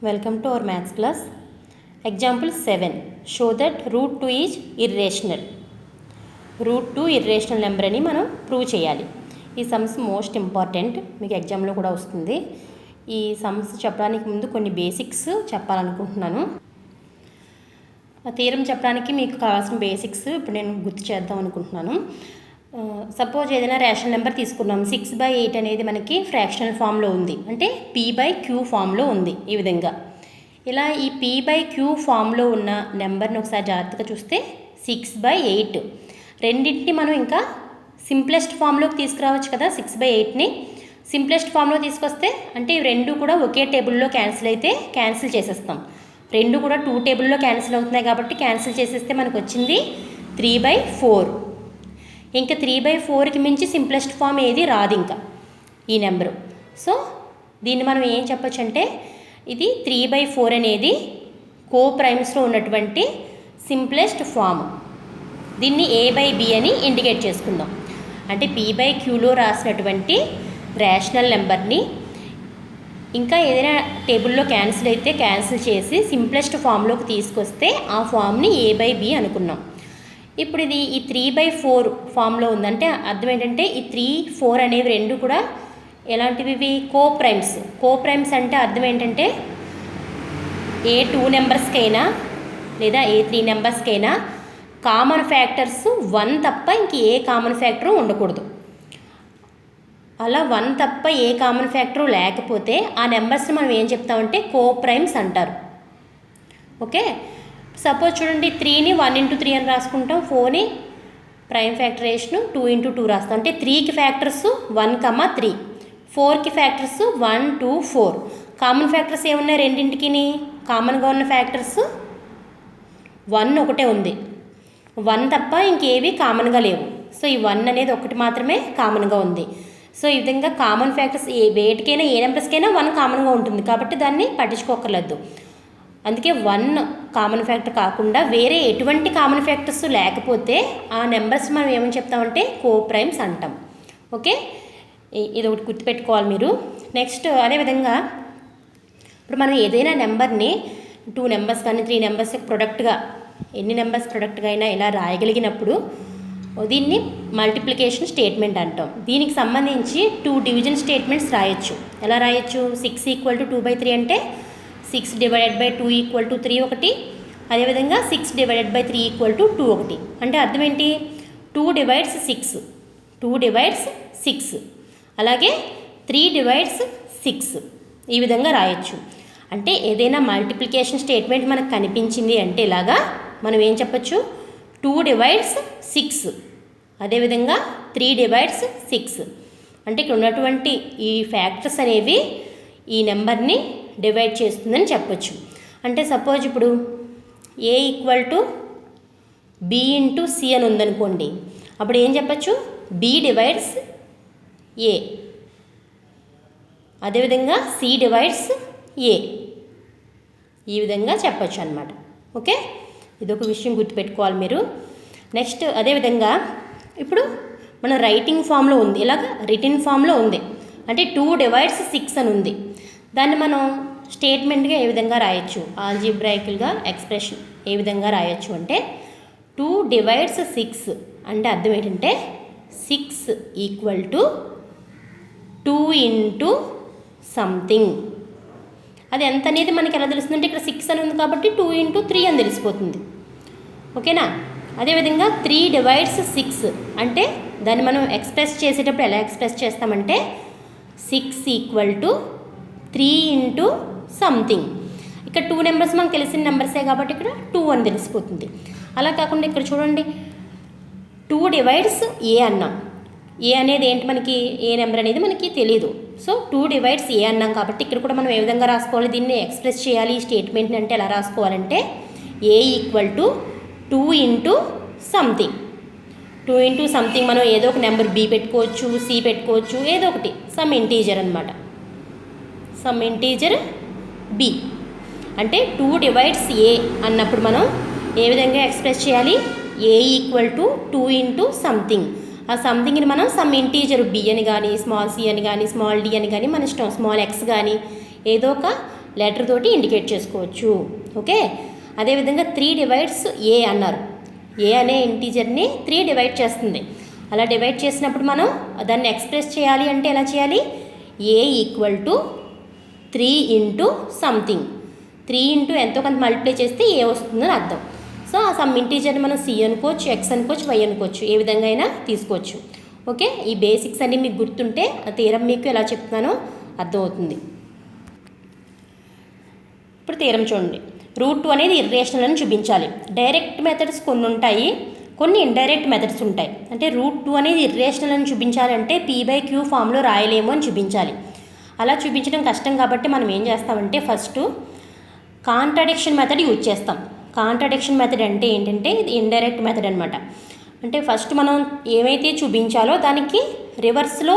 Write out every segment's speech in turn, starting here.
Welcome to our maths class. Example 7. Show that root 2 is irrational. Root 2 irrational number అని మనం prove చేయాలి. ఈ sums most important, మీకు ఎగ్జామ్లో కూడా వస్తుంది. ఈ సమ్స్ చెప్పడానికి ముందు కొన్ని బేసిక్స్ చెప్పాలనుకుంటున్నాను. ఆ థియరం చెప్పడానికి మీకు కావాల్సిన బేసిక్స్ ఇప్పుడు నేను గుర్తు చేద్దాం అనుకుంటున్నాను. సపోజ్ ఏదైనా రేషనల్ నెంబర్ తీసుకున్నాం. 6/8 అనేది మనకి ఫ్రాక్షనల్ ఫామ్లో ఉంది, అంటే p/q ఫామ్లో ఉంది. ఈ విధంగా ఇలా ఈ p/q ఫామ్లో ఉన్న నెంబర్ని ఒకసారి జాగ్రత్తగా చూస్తే 6/8 రెండింటిని మనం ఇంకా సింప్లెస్ట్ ఫామ్లోకి తీసుకురావచ్చు కదా. 6/8ని సింప్లెస్ట్ ఫామ్లో తీసుకొస్తే అంటే ఇవి రెండు కూడా ఒకే టేబుల్లో క్యాన్సిల్ అయితే క్యాన్సిల్ చేసేస్తాం. రెండు కూడా 2 టేబుల్లో క్యాన్సిల్ అవుతున్నాయి కాబట్టి క్యాన్సిల్ చేసేస్తే మనకు వచ్చింది 3/4. ఇంకా 3/4కి మించి సింప్లెస్ట్ ఫామ్ ఏది రాదు ఇంకా ఈ నెంబరు. సో దీన్ని మనం ఏం చెప్పచ్చు అంటే ఇది 3/4 అనేది కో ప్రైమ్స్లో ఉన్నటువంటి సింప్లెస్ట్ ఫామ్. దీన్ని a/b అని ఇండికేట్ చేసుకుందాం. అంటే p/qలో రాసినటువంటి రేషనల్ నెంబర్ని ఇంకా ఏదైనా టేబుల్లో క్యాన్సిల్ అయితే క్యాన్సిల్ చేసి సింప్లెస్ట్ ఫామ్లోకి తీసుకొస్తే ఆ ఫామ్ని a/b అనుకున్నాం. ఇప్పుడు ఇది ఈ 3/4 ఫామ్లో ఉందంటే అర్థం ఏంటంటే ఈ 3, 4 అనేవి రెండు కూడా ఎలాంటివి? ఇవి కో ప్రైమ్స్ అంటే అర్థం ఏంటంటే ఏ 2 నెంబర్స్కైనా లేదా ఏ 3 నెంబర్స్కైనా కామన్ ఫ్యాక్టర్స్ 1 తప్ప ఇంక ఏ కామన్ ఫ్యాక్టరు ఉండకూడదు. అలా 1 తప్ప ఏ కామన్ ఫ్యాక్టరు లేకపోతే ఆ నెంబర్స్ని మనం ఏం చెప్తామంటే కో ప్రైమ్స్ అంటారు. ఓకే, సపోజ్ చూడండి 3ని 1 × 3 అని రాసుకుంటాం, 4ని ప్రైమ్ ఫ్యాక్టరేషన్ 2 × 2 రాస్తాం. అంటే 3కి ఫ్యాక్టర్స్ 1, 3, 4కి ఫ్యాక్టర్స్ 1, 2, 4. కామన్ ఫ్యాక్టర్స్ ఏమున్నాయి? రెండింటికి కామన్గా ఉన్న ఫ్యాక్టర్స్ 1 ఒకటే ఉంది. 1 తప్ప ఇంకేవి కామన్గా లేవు. సో ఈ 1 అనేది ఒకటి మాత్రమే కామన్గా ఉంది. సో ఈ విధంగా కామన్ ఫ్యాక్టర్స్ వేటికైనా ఏ నెంబర్స్కైనా 1 కామన్గా ఉంటుంది కాబట్టి దాన్ని పట్టించుకోకర్లేదు. అందుకే 1 కామన్ ఫ్యాక్టర్ కాకుండా వేరే ఎటువంటి కామన్ ఫ్యాక్టర్స్ లేకపోతే ఆ నెంబర్స్ మనం ఏమని చెప్తామంటే కో ప్రైమ్స్ అంటాం. ఓకే, ఇది ఒకటి గుర్తుపెట్టుకోవాలి మీరు. నెక్స్ట్ అదేవిధంగా ఇప్పుడు మనం ఏదైనా నెంబర్ని 2 నెంబర్స్ కానీ 3 నెంబర్స్ ప్రొడక్ట్గా ఎన్ని నెంబర్స్ ప్రొడక్ట్గా అయినా ఇలా రాయగలిగినప్పుడు దీన్ని మల్టిప్లికేషన్ స్టేట్మెంట్ అంటాం. దీనికి సంబంధించి 2 డివిజన్ స్టేట్మెంట్స్ రాయొచ్చు. ఎలా రాయొచ్చు? 6 = 2/3 అంటే 6 / 2 = 3 ఒకటి, అదేవిధంగా 6 / 3 = 2 ఒకటి. అంటే అర్థం ఏంటి? 2 divides 6, 2 divides 6, అలాగే 3 divides 6. ఈ విధంగా రాయొచ్చు. అంటే ఏదైనా మల్టిప్లికేషన్ స్టేట్మెంట్ మనకు కనిపించింది అంటే ఇలాగా మనం ఏం చెప్పచ్చు? 2 divides 6, అదేవిధంగా 3 divides 6. అంటే ఇక్కడ ఉన్నటువంటి ఈ ఫ్యాక్టర్స్ అనేవి ఈ నెంబర్ని డివైడ్ చేస్తుందని చెప్పొచ్చు. అంటే సపోజ్ ఇప్పుడు a = b × c అని ఉందనుకోండి, అప్పుడు ఏం చెప్పచ్చు? b divides a, అదేవిధంగా c divides a. ఈ విధంగా చెప్పచ్చు అన్నమాట. ఓకే, ఇదొక విషయం గుర్తుపెట్టుకోవాలి మీరు. నెక్స్ట్ అదేవిధంగా ఇప్పుడు మన రైటింగ్ ఫామ్లో ఉంది, ఇలాగ రిటన్ ఫామ్లో ఉంది. అంటే 2 divides 6 అని ఉంది. దాన్ని మనం స్టేట్మెంట్గా ఏ విధంగా రాయొచ్చు? ఆల్జీబ్రాయికల్గా ఎక్స్ప్రెషన్ ఏ విధంగా రాయొచ్చు అంటే 2 divides 6 అంటే అర్థం ఏంటంటే 6 = 2 × సంథింగ్. అది ఎంత అనేది మనకి ఎలా తెలుస్తుందంటే ఇక్కడ 6 అని ఉంది కాబట్టి 2 × 3 అని తెలిసిపోతుంది. ఓకేనా? అదేవిధంగా 3 divides 6 అంటే దాన్ని మనం ఎక్స్ప్రెస్ చేసేటప్పుడు ఎలా ఎక్స్ప్రెస్ చేస్తామంటే 6 = 3 × సంథింగ్. ఇక్కడ 2 నెంబర్స్ మనకు తెలిసిన నెంబర్సే కాబట్టి ఇక్కడ 2 అని తెలిసిపోతుంది. అలా కాకుండా ఇక్కడ చూడండి 2 divides a అన్నాం. ఏ అనేది ఏంటి? మనకి ఏ నెంబర్ అనేది మనకి తెలియదు. సో 2 divides a అన్నాం కాబట్టి ఇక్కడ కూడా మనం ఏ విధంగా రాసుకోవాలి? దీన్ని ఎక్స్ప్రెస్ చేయాలి ఈ స్టేట్మెంట్ని అంటే ఎలా రాసుకోవాలంటే a = 2 × సంథింగ్. 2 × సంథింగ్ మనం ఏదో ఒక నెంబర్ b పెట్టుకోవచ్చు, c పెట్టుకోవచ్చు, ఏదో ఒకటి సమ్ ఇంటీజర్ అనమాట. సమ్ ఇంటీజర్ b అంటే 2 divides a అన్నప్పుడు మనం ఏ విధంగా ఎక్స్ప్రెస్ చేయాలి? a = 2 × something. ఆ సంథింగ్ని మనం సమ్ ఇంటీజర్ b అని కానీ, స్మాల్ c అని కానీ, స్మాల్ d అని కానీ మన ఇష్టం, స్మాల్ x కానీ ఏదో ఒక లెటర్ తోటి ఇండికేట్ చేసుకోవచ్చు. ఓకే, అదేవిధంగా 3 డివైడ్స్ ఏ అన్నారు. ఏ అనే ఇంటీజర్ని 3 డివైడ్ చేస్తుంది. అలా డివైడ్ చేసినప్పుడు మనం దాన్ని ఎక్స్ప్రెస్ చేయాలి అంటే ఎలా చేయాలి? A equal to 3 into something. 3 into ఎంతో కొంత మల్టిప్లై చేస్తే ఏ వస్తుందని అర్థం. సో ఆ సమ్ ఇంటీజర్ని మనం సి అనుకోవచ్చు, ఎక్స్ అనుకోవచ్చు, వై అనుకోవచ్చు, ఏ విధంగా అయినా తీసుకోవచ్చు. ఓకే, ఈ బేసిక్స్ అన్నీ మీకు గుర్తుంటే ఆ థీరం మీకు ఎలా చెప్తున్నానో అర్థమవుతుంది. ఇప్పుడు థీరం చూడండి. రూట్ 2 అనేది ఇర్రేషనల్ అని చూపించాలి. డైరెక్ట్ మెథడ్స్ కొన్ని ఉంటాయి, కొన్ని ఇండైరెక్ట్ మెథడ్స్ ఉంటాయి. అంటే రూట్ 2 అనేది ఇర్రేషనల్ అని చూపించాలంటే P/Q ఫామ్లో రాయలేము అని చూపించాలి. అలా చూపించడం కష్టం కాబట్టి మనం ఏం చేస్తామంటే ఫస్ట్ కాంట్రాడిక్షన్ మెథడ్ యూజ్ చేస్తాం. కాంట్రాడిక్షన్ మెథడ్ అంటే ఏంటంటే ఇది ఇండైరెక్ట్ మెథడ్ అనమాట. అంటే ఫస్ట్ మనం ఏమైతే చూపించాలో దానికి రివర్స్లో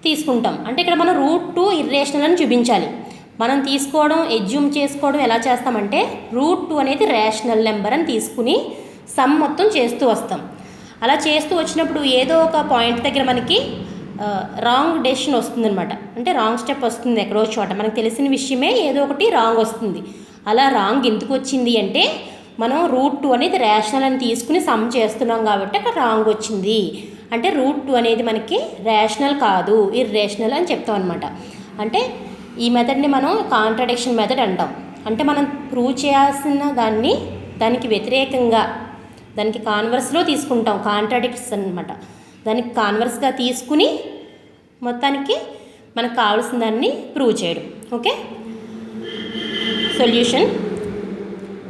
తీసుకుంటాం. అంటే ఇక్కడ మనం రూట్ 2 ఇర్రేషనల్ అని చూపించాలి. మనం తీసుకోవడం ఎజ్యూమ్ చేసుకోవడం ఎలా చేస్తామంటే రూట్ 2 అనేది రేషనల్ నెంబర్ అని తీసుకుని సమ్ మొత్తం చేస్తూ వస్తాం. అలా చేస్తూ వచ్చినప్పుడు ఏదో ఒక పాయింట్ దగ్గర మనకి రాంగ్ డెసిషన్ వస్తుందన్నమాట. అంటే రాంగ్ స్టెప్ వస్తుంది ఎక్కడో చోట, మనకు తెలిసిన విషయమే ఏదో ఒకటి రాంగ్ వస్తుంది. అలా రాంగ్ ఎందుకు వచ్చింది అంటే మనం రూట్ 2 అనేది రేషనల్ అని తీసుకుని సమ్ చేస్తున్నాం కాబట్టి అక్కడ రాంగ్ వచ్చింది. అంటే రూట్ 2 అనేది మనకి రేషనల్ కాదు, ఇర్రేషనల్ అని చెప్తాం అనమాట. అంటే ఈ మెథడ్ని మనం కాంట్రాడిక్షన్ మెథడ్ అంటాం. అంటే మనం ప్రూవ్ చేయాల్సిన దానికి వ్యతిరేకంగా దానికి కాన్వర్స్లో తీసుకుంటాం. కాంట్రాడిక్ట్స్ అనమాట. దానికి కాన్వర్స్గా తీసుకుని మొత్తానికి మనకు కావాల్సిన దాన్ని ప్రూవ్ చేయడం. Okay, solution.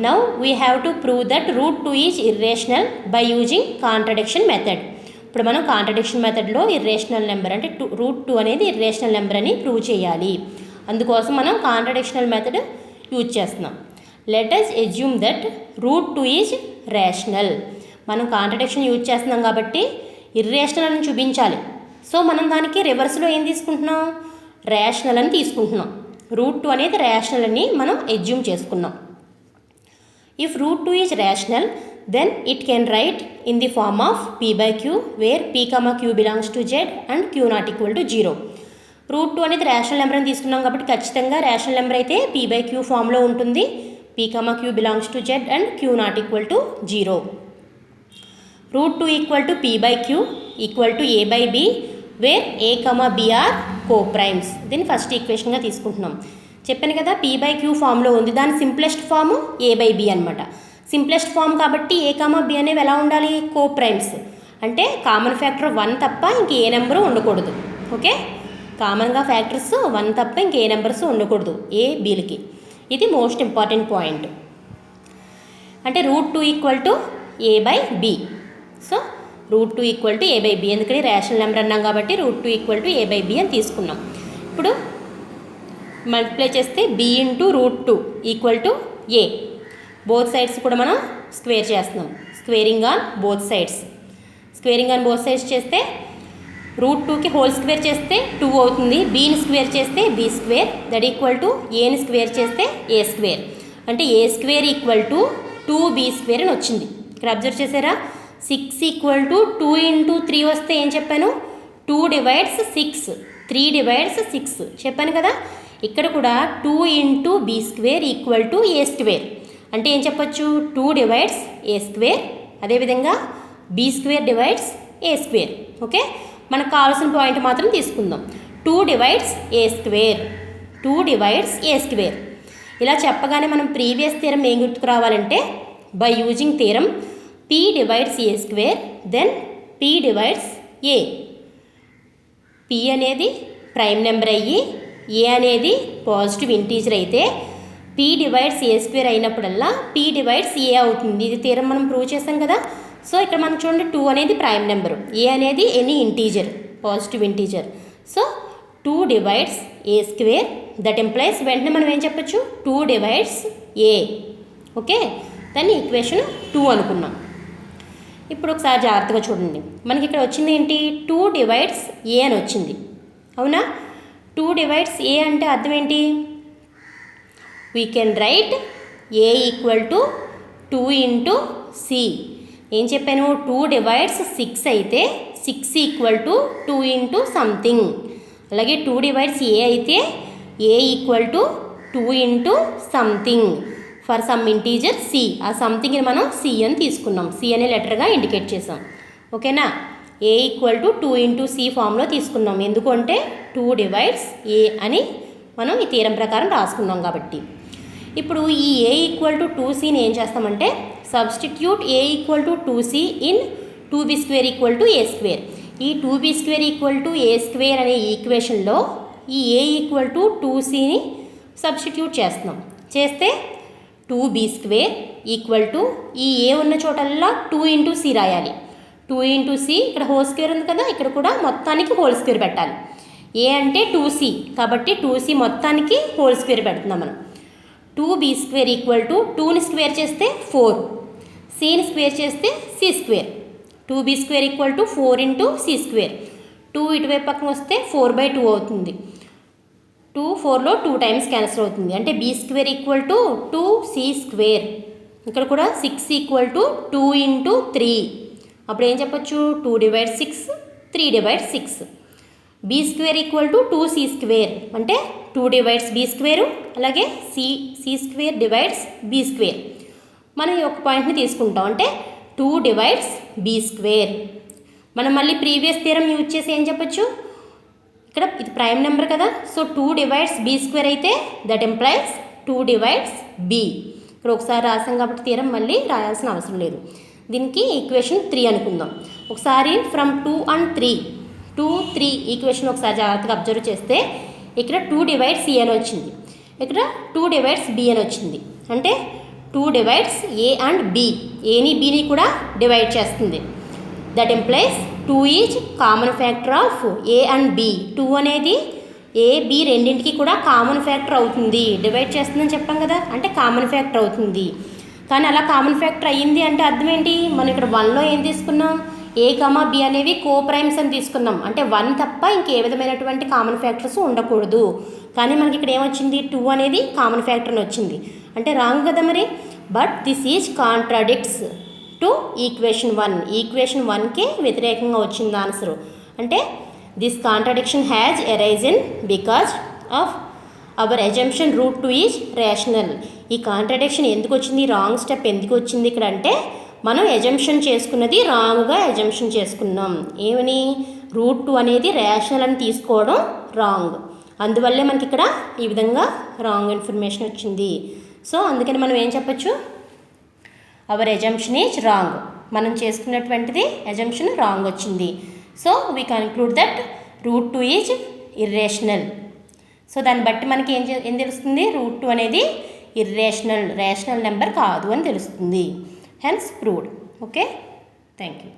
Now we have to prove that root 2 is irrational by using contradiction method. ఇప్పుడు మనం కాంట్రాడిక్షన్ మెథడ్లో ఇర్రేషనల్ నెంబర్ అంటే రూట్ 2 అనేది ఇర్రేషనల్ నెంబర్ అని ప్రూవ్ చేయాలి. అందుకోసం మనం కాంట్రాడిక్షనల్ మెథడ్ యూజ్ చేస్తున్నాం. Let us assume that root 2 is rational. మనం కాంట్రాడిక్షన్ యూజ్ చేస్తున్నాం కాబట్టి ఇర్రేషనల్ అని చూపించాలి. సో మనం దానికి రివర్స్లో ఏం తీసుకుంటున్నాం? రేషనల్ అని తీసుకుంటున్నాం. రూట్ 2 అనేది రేషనల్ అని మనం ఎజ్యూమ్ చేసుకున్నాం. If root 2 is rational then it can write in the form of P/Q where P, Q belongs to Z and Q not equal to 0. Root 2 అనేది రేషనల్ నెంబర్ అని తీసుకున్నాం కాబట్టి ఖచ్చితంగా రేషనల్ నెంబర్ అయితే P/Q ఫామ్లో ఉంటుంది. P, Q belongs to Z and Q not equal to 0. Root 2 equal to P/Q equal to A/B where A, B are coprimes. దీన్ని first ఈక్వేషన్గా తీసుకుంటున్నాం. చెప్పాను కదా P/Q ఫామ్లో ఉంది. దాని సింప్లెస్ట్ ఫామ్ A/B అనమాట. సింప్లెస్ట్ ఫామ్ కాబట్టి A, B అనేవి ఎలా ఉండాలి? కోప్రైమ్స్. అంటే కామన్ ఫ్యాక్టర్ 1 తప్ప ఇంక ఏ నెంబరు ఉండకూడదు. ఓకే, కామన్గా ఫ్యాక్టర్స్ 1 తప్ప ఇంకే నెంబర్స్ ఉండకూడదు A, Bలకి. ఇది మోస్ట్ ఇంపార్టెంట్ పాయింట్. అంటే root 2 equal to A/B. So root 2 equal to A/B, ఎందుకంటే రేషనల్ నెంబర్ అన్నాం కాబట్టి రూట్ 2 ఈక్వల్ టు A/B అని తీసుకున్నాం. ఇప్పుడు మల్టిప్లై చేస్తే B into root 2 equal to A. Both sides కూడా మనం స్క్వేర్ చేస్తున్నాం. Squaring on both sides. Squaring on both sides చేస్తే రూట్ 2కి హోల్ స్క్వేర్ చేస్తే 2 అవుతుంది. Bని స్క్వేర్ చేస్తే B square that equal to Aని స్క్వేర్ చేస్తే A స్క్వేర్. అంటే A square equal to 2B square అని వచ్చింది. ఇక్కడ అబ్జర్వ్ చేసారా? 6 ఈక్వల్ టు 2 ఇంటూ 3 వస్తే ఏం చెప్పాను? 2 డివైడ్స్ 6, 3 డివైడ్స్ 6 చెప్పాను కదా. ఇక్కడ కూడా 2 into B square equal to A square. అంటే ఏం చెప్పచ్చు? 2 డివైడ్స్ A స్క్వేర్. అదేవిధంగా B square divides A square. Okay, మనకు కావాల్సిన పాయింట్ మాత్రం తీసుకుందాం. 2 divides A square, 2 divides A square. ఇలా చెప్పగానే మనం ప్రీవియస్ థీరం ఏం గుర్తుకు రావాలంటే by using theorem P divides A square then P divides A. P అనేది ప్రైమ్ నెంబర్ అయ్యి A అనేది పాజిటివ్ ఇంటీజర్ అయితే P divides A square అయినప్పుడల్లా P divides A అవుతుంది. ఇది థీరం మనం ప్రూవ్ చేసాం కదా. సో ఇక్కడ మనం చూడండి 2 అనేది ప్రైమ్ నెంబరు, A అనేది any integer, positive integer. So 2 divides A square that employees వెంటనే మనం ఏం చెప్పచ్చు? 2 డివైడ్స్ A. ఓకే, దాన్ని ఈక్వేషన్ 2 అనుకున్నాం. ఇప్పుడు ఒకసారి జాగ్రత్తగా చూడండి. మనకి ఇక్కడ వచ్చింది ఏంటి? 2 డివైడ్స్ A అని వచ్చింది. అవునా? 2 డివైడ్స్ A అంటే అర్థం ఏంటి? We can write A equal to 2 into C. ఏం చెప్పాను? 2 డివైడ్స్ 6 అయితే 6 ఈక్వల్ టు 2 ఇంటూ సంథింగ్. అలాగే 2 డివైడ్స్ A అయితే A equal to 2 into something for some integer C. ఆ సంథింగ్ని మనం సి అని తీసుకున్నాం, సి అనే లెటర్గా ఇండికేట్ చేసాం. ఓకేనా, ఏ ఈక్వల్ టు 2 ఇంటూ సి ఫామ్లో తీసుకున్నాం, ఎందుకంటే 2 డివైడ్స్ ఏ అని మనం ఈ థీరం ప్రకారం రాసుకున్నాం కాబట్టి. ఇప్పుడు ఈ ఏ ఈక్వల్ టు 2cని ఏం చేస్తామంటే substitute A equal to 2c in 2b² equal to a². ఈ 2b² ఈక్వల్ టు a² అనే ఈక్వేషన్లో ఈ ఏ ఈక్వల్ టు 2cని సబ్స్టిట్యూట్ చేస్తున్నాం. చేస్తే 2b² ఈక్వల్ టు ఈ ఏ ఉన్న చోటల్లా 2 ఇంటూ సి రాయాలి. 2 ఇంటూ సి, ఇక్కడ హోల్ స్క్వేర్ ఉంది కదా, ఇక్కడ కూడా మొత్తానికి హోల్ స్క్వేర్ పెట్టాలి. ఏ అంటే 2c కాబట్టి 2c మొత్తానికి హోల్ స్క్వేర్ పెడుతున్నాం మనం. 2b² ఈక్వల్ టు 2ని స్క్వేర్ చేస్తే 4, సిని స్క్వేర్ చేస్తే c². 2b² equal to 4 into c². 2 ఇటువైపు పక్కన వస్తే 4/2 అవుతుంది. 2 4లో 2 టైమ్స్ క్యాన్సిల్ అవుతుంది, అంటే b² ఈక్వల్ టు 2c². ఇక్కడ కూడా 6 ఈక్వల్ టు 2 ఇంటూ 3. అప్పుడు ఏం చెప్పచ్చు, 2 divides 6, 3 divides 6. b² equal to 2c², అంటే 2 డివైడ్స్ b², అలాగే c² డివైడ్స్ b². మనం ఈ ఒక పాయింట్ని తీసుకుంటాం, అంటే 2 డివైడ్స్ b². మనం మళ్ళీ ప్రీవియస్ థియరం యూజ్ చేసి ఏం చెప్పచ్చు, ఇక్కడ ఇది ప్రైమ్ నెంబర్ కదా, సో 2 డివైడ్స్ b² అయితే దట్ ఎంప్లాయిస్ 2 డివైడ్స్ b. ఇక్కడ ఒకసారి రాసాం కాబట్టి థియరం మళ్ళీ రాయాల్సిన అవసరం లేదు. దీనికి ఈక్వేషన్ 3 అనుకుందాం. ఒకసారి ఫ్రమ్ 2 and 3, 2 3 ఈక్వేషన్ ఒకసారి జాగ్రత్తగా అబ్జర్వ్ చేస్తే ఇక్కడ 2 డివైడ్స్ ఏ అని వచ్చింది, ఇక్కడ 2 డివైడ్స్ బి అని వచ్చింది. అంటే 2 డివైడ్స్ ఏ అండ్ బి, ఏని బిని కూడా డివైడ్ చేస్తుంది. That implies 2 is common factor of A and B. 2 అనేది ఏ బి రెండింటికి కూడా కామన్ ఫ్యాక్టర్ అవుతుంది, డివైడ్ చేస్తుందని చెప్పాం కదా, అంటే కామన్ ఫ్యాక్టర్ అవుతుంది. కానీ అలా కామన్ ఫ్యాక్టర్ అయ్యింది అంటే అర్థం ఏంటి, మనం ఇక్కడ 1లో ఏం తీసుకున్నాం, ఏ కామా బి అనేవి కో ప్రైమ్స్ అని తీసుకున్నాం, అంటే 1 తప్ప ఇంకే విధమైనటువంటి కామన్ ఫ్యాక్టర్స్ ఉండకూడదు. కానీ మనకి ఇక్కడ ఏమొచ్చింది, 2 అనేది కామన్ ఫ్యాక్టర్ అని వచ్చింది, అంటే రాంగ్ కదా మరి. But this is contradicts to equation 1. Equation 1కి వ్యతిరేకంగా వచ్చింది ఆన్సరు. అంటే this contradiction has arisen because of our assumption root 2 is rational. ఈ కాంట్రాడిక్షన్ ఎందుకు వచ్చింది, రాంగ్ స్టెప్ ఎందుకు వచ్చింది ఇక్కడ అంటే మనం అజంప్షన్ చేసుకున్నది రాంగ్గా అజంప్షన్ చేసుకున్నాం. ఏమని, రూట్ 2 అనేది రేషనల్ అని తీసుకోవడం రాంగ్. అందువల్లే మనకి ఇక్కడ ఈ విధంగా రాంగ్ ఇన్ఫర్మేషన్ వచ్చింది. సో అందుకని మనం ఏం చెప్పచ్చు, అవర్ అజంప్షన్ ఈజ్ రాంగ్. మనం చేసుకున్నటువంటిది అజంప్షన్ రాంగ్ వచ్చింది. So we conclude that root 2 is irrational. So దాన్ని బట్టి మనకి ఏం తెలుస్తుంది, రూట్ 2 అనేది రేషనల్ నెంబర్ కాదు అని తెలుస్తుంది. Hence proved. Okay, thank you.